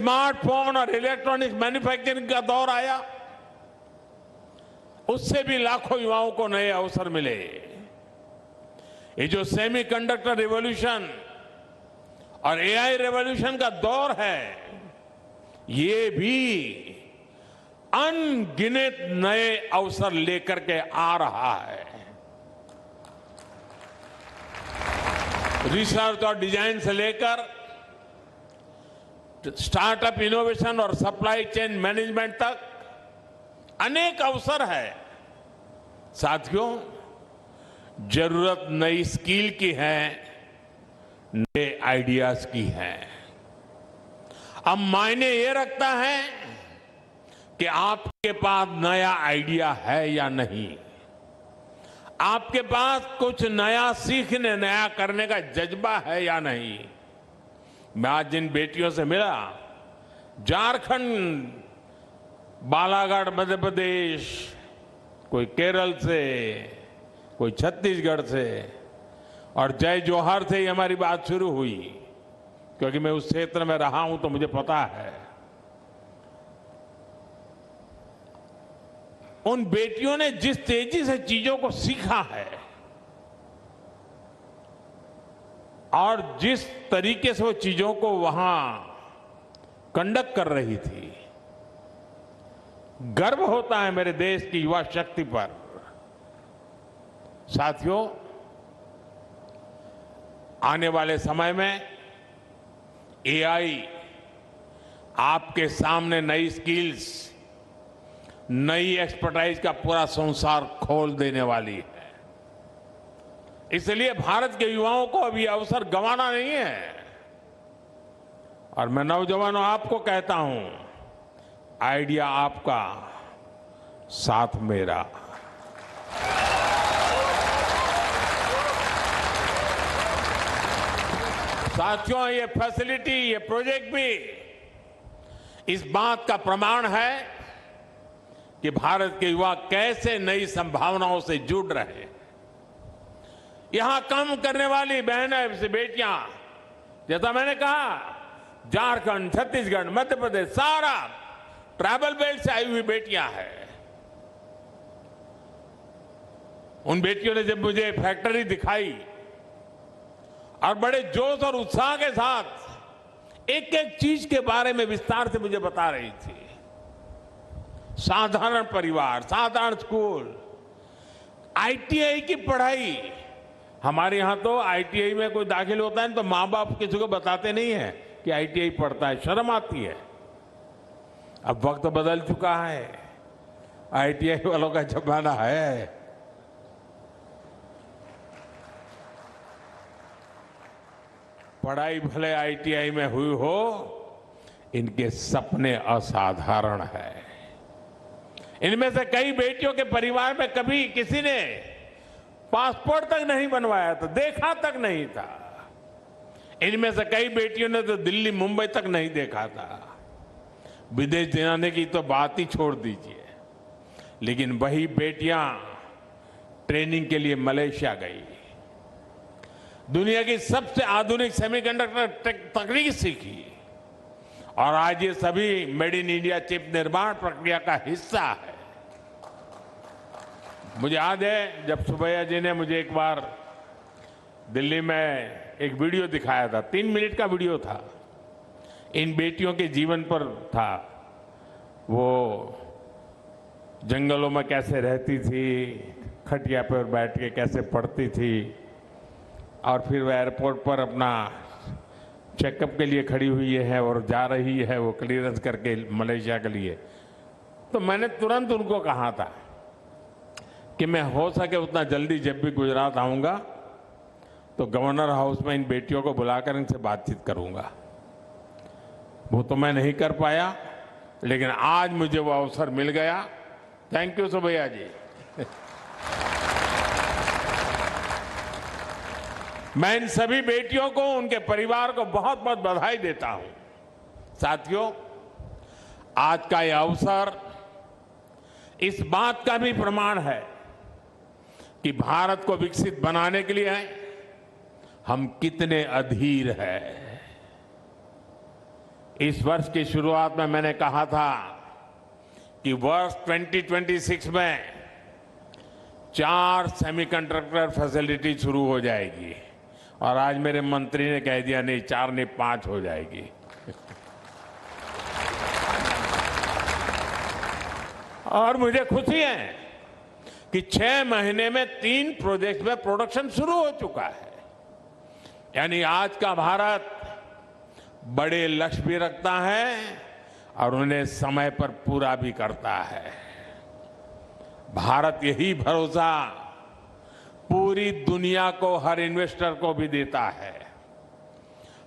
Smartphone और electronics manufacturing का दौर आया, उससे भी लाखों युवाओं को नए अवसर मिले। ये जो सेमीकंडक्टर रिवॉल्यूशन और एआई रिवॉल्यूशन का दौर है, ये भी अनगिनत नए अवसर लेकर के आ रहा है। रिसर्च और डिजाइन से लेकर स्टार्टअप इनोवेशन और सप्लाई चेन मैनेजमेंट तक अनेक अवसर है। साथियों, जरूरत नई स्किल की है, नए आइडियाज की है। अब मायने ये रखता है कि आपके पास नया आइडिया है या नहीं, आपके पास कुछ नया सीखने, नया करने का जज्बा है या नहीं। मैं आज जिन बेटियों से मिला, झारखंड, बालाघाट मध्य प्रदेश, कोई केरल से, कोई छत्तीसगढ़ से और जय जोहार से ही हमारी बात शुरू हुई, क्योंकि मैं उस क्षेत्र में रहा हूं तो मुझे पता है। उन बेटियों ने जिस तेजी से चीजों को सीखा है और जिस तरीके से वो चीजों को वहां कंडक्ट कर रही थी, गर्व होता है मेरे देश की युवा शक्ति पर। साथियों, आने वाले समय में एआई आपके सामने नई स्किल्स, नई एक्सपर्टाइज का पूरा संसार खोल देने वाली है। इसलिए भारत के युवाओं को अभी अवसर गंवाना नहीं है। और मैं नौजवानों आपको कहता हूं, आइडिया आपका, साथ मेरा। साथियों, ये फैसिलिटी, ये प्रोजेक्ट भी इस बात का प्रमाण है कि भारत के युवा कैसे नई संभावनाओं से जुड़ रहे हैं। यहां काम करने वाली बहनें से बेटियां, जैसा मैंने कहा, झारखंड, छत्तीसगढ़, मध्य प्रदेश, सारा ट्राइबल बेल्ट से आई हुई बेटियां हैं। उन बेटियों ने जब मुझे फैक्ट्री दिखाई और बड़े जोश और उत्साह के साथ एक एक चीज के बारे में विस्तार से मुझे बता रही थी। साधारण परिवार, साधारण स्कूल, आईटीआई की पढ़ाई। हमारे यहां तो आईटीआई में कोई दाखिल होता है तो मां बाप किसी को बताते नहीं है कि आईटीआई पढ़ता है, शर्म आती है। अब वक्त बदल चुका है, आईटीआई वालों का जमाना है। पढ़ाई भले आईटीआई में हुई हो, इनके सपने असाधारण है। इनमें से कई बेटियों के परिवार में कभी किसी ने पासपोर्ट तक नहीं बनवाया था, देखा तक नहीं था। इनमें से कई बेटियों ने तो दिल्ली, मुंबई तक नहीं देखा था। विदेश जाने की तो बात ही छोड़ दीजिए। लेकिन वही बेटियां ट्रेनिंग के लिए मलेशिया गई, दुनिया की सबसे आधुनिक सेमीकंडक्टर तकनीक सीखी और आज ये सभी मेड इन इंडिया चिप निर्माण प्रक्रिया का हिस्सा है। मुझे याद है जब सुबैया जी ने मुझे एक बार दिल्ली में एक वीडियो दिखाया था, 3 मिनट का वीडियो था, इन बेटियों के जीवन पर था। वो जंगलों में कैसे रहती थी, खटिया पर बैठ के कैसे पढ़ती थी और फिर वो एयरपोर्ट पर अपना चेकअप के लिए खड़ी हुई है और जा रही है वो क्लियरेंस करके मलेशिया के लिए। तो मैंने तुरंत उनको कहा था कि मैं हो सके उतना जल्दी जब भी गुजरात आऊंगा तो गवर्नर हाउस में इन बेटियों को बुलाकर इनसे बातचीत करूंगा। वो तो मैं नहीं कर पाया, लेकिन आज मुझे वो अवसर मिल गया। थैंक यू सुबैया जी। मैं इन सभी बेटियों को, उनके परिवार को बहुत बहुत बधाई देता हूं। साथियों, आज का यह अवसर इस बात का भी प्रमाण है कि भारत को विकसित बनाने के लिए हम कितने अधीर हैं। इस वर्ष की शुरुआत में मैंने कहा था कि वर्ष 2026 में 4 सेमीकंडक्टर फैसिलिटी शुरू हो जाएगी और आज मेरे मंत्री ने कह दिया नहीं 4 नहीं 5 हो जाएगी। और मुझे खुशी है कि 6 महीने में 3 प्रोजेक्ट में प्रोडक्शन शुरू हो चुका है। यानी आज का भारत बड़े लक्ष्य भी रखता है और उन्हें समय पर पूरा भी करता है। भारत यही भरोसा पूरी दुनिया को, हर इन्वेस्टर को भी देता है।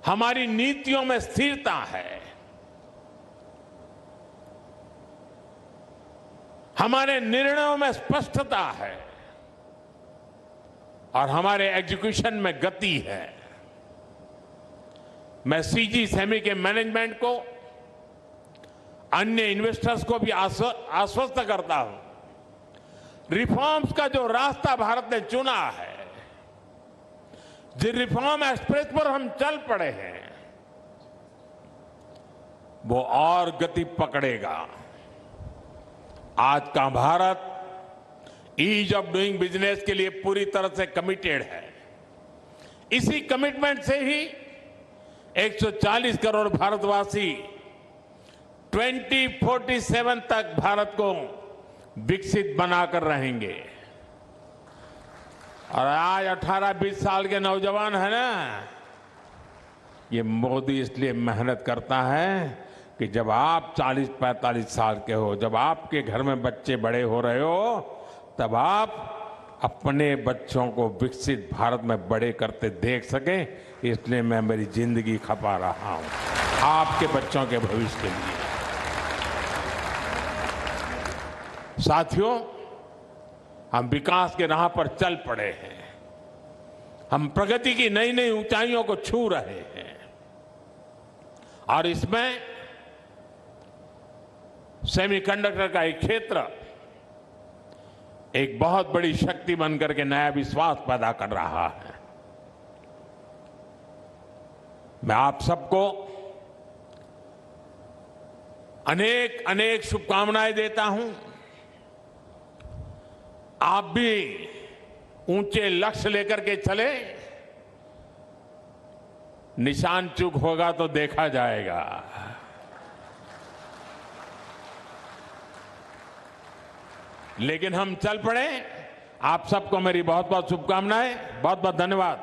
हमारी नीतियों में स्थिरता है, हमारे निर्णयों में स्पष्टता है और हमारे एग्जीक्यूशन में गति है। मैं सीजी सेमी के मैनेजमेंट को, अन्य इन्वेस्टर्स को भी आश्वस्त करता हूं, रिफॉर्म्स का जो रास्ता भारत ने चुना है, जिस रिफॉर्म एक्सप्रेस पर हम चल पड़े हैं, वो और गति पकड़ेगा। आज का Bharat ease of doing business के लिए पूरी तरह से कमिटेड है। इसी कमिटमेंट से ही 140 करोड़ भारतवासी 2047 तक भारत को विकसित बनाकर रहेंगे। और आज 18-20 साल के नौजवान है ना, ये मोदी इसलिए मेहनत करता है कि जब आप 40-45 साल के हो, जब आपके घर में बच्चे बड़े हो रहे हो, तब आप अपने बच्चों को विकसित भारत में बड़े करते देख सकें। इसलिए मैं मेरी जिंदगी खपा रहा हूं आपके बच्चों के भविष्य के लिए। साथियों, हम विकास के राह पर चल पड़े हैं। हम प्रगति की नई नई ऊंचाइयों को छू रहे हैं और इसमें सेमीकंडक्टर का एक क्षेत्र एक बहुत बड़ी शक्ति बनकर के नया विश्वास पैदा कर रहा है। मैं आप सबको अनेक अनेक शुभकामनाएं देता हूं। आप भी ऊंचे लक्ष्य लेकर के चले, निशान चूक होगा तो देखा जाएगा। लेकिन हम चल पड़े। आप सबको मेरी बहुत बहुत शुभकामनाएं, बहुत बहुत धन्यवाद।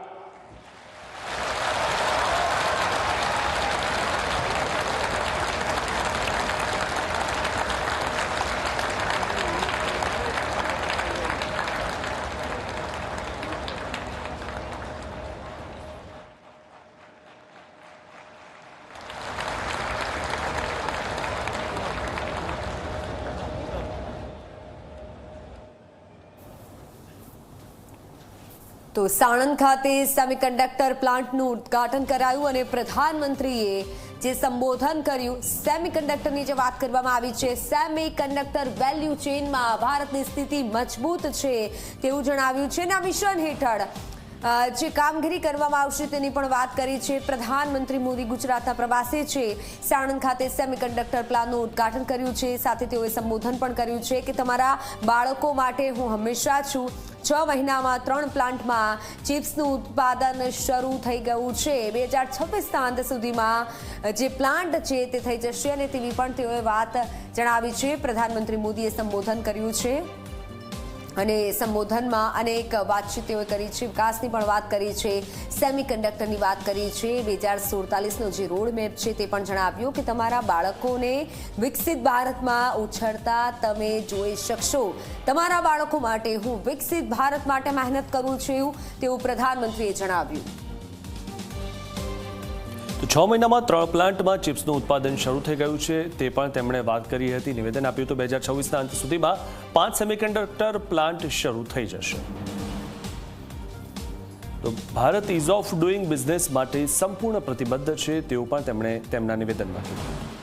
તો સાણંદ ખાતે સેમિકન્ડક્ટર પ્લાન્ટનું ઉદ્ઘાટન કરાયું અને પ્રધાનમંત્રીએ જે સંબોધન કર્યું, સેમિકન્ડક્ટરની જે વાત કરવામાં આવી છે, સેમિકન્ડક્ટર વેલ્યુ ચેઇનમાં ભારતની સ્થિતિ મજબૂત છે તેવું જણાવ્યું છે અને આ મિશન હેઠળ જે કામગીરી કરવામાં આવશે તેની પણ વાત કરી છે। પ્રધાનમંત્રી મોદી ગુજરાતના પ્રવાસે છે, સાણંદ ખાતે સેમિકન્ડક્ટર પ્લાન્ટનું ઉદ્ઘાટન કર્યું છે, સાથે તેઓએ સંબોધન પણ કર્યું છે કે તમારા બાળકો માટે હું હંમેશા છું। 6 મહિનામાં 3 પ્લાન્ટમાં ચિપ્સનું ઉત્પાદન શરૂ થઈ ગયું છે। 2026ના અંત સુધીમાં જે પ્લાન્ટ છે તે થઈ જશે અને તેવી પણ તેઓએ વાત જણાવી છે। પ્રધાનમંત્રી મોદીએ સંબોધન કર્યું છે અને સંબોધનમાં અનેક વાતચીત તેઓએ કરી છે, વિકાસની પણ વાત કરી છે, સેમિકન્ડક્ટરની વાત કરી છે। 2047નો જે રોડ મેપ છે તે પણ જણાવ્યું કે તમારા બાળકોને વિકસિત ભારતમાં ઉછળતા તમે જોઈ શકશો। તમારા બાળકો માટે હું વિકસિત ભારત માટે મહેનત કરું છું તેવું પ્રધાનમંત્રીએ જણાવ્યું। તો 6 મહિનામાં 3 પ્લાન્ટમાં ચિપ્સનું ઉત્પાદન શરૂ થઈ ગયું છે તે પણ તેમણે વાત કરી હતી। નિવેદન આપ્યું તો 2026ના અંત સુધીમાં 5 સેમિકન્ડક્ટર પ્લાન્ટ શરૂ થઈ જશે। તો Bharat ease of doing business માટે સંપૂર્ણ પ્રતિબદ્ધ છે તેવું પણ તેમણે તેમના નિવેદનમાં કહ્યું।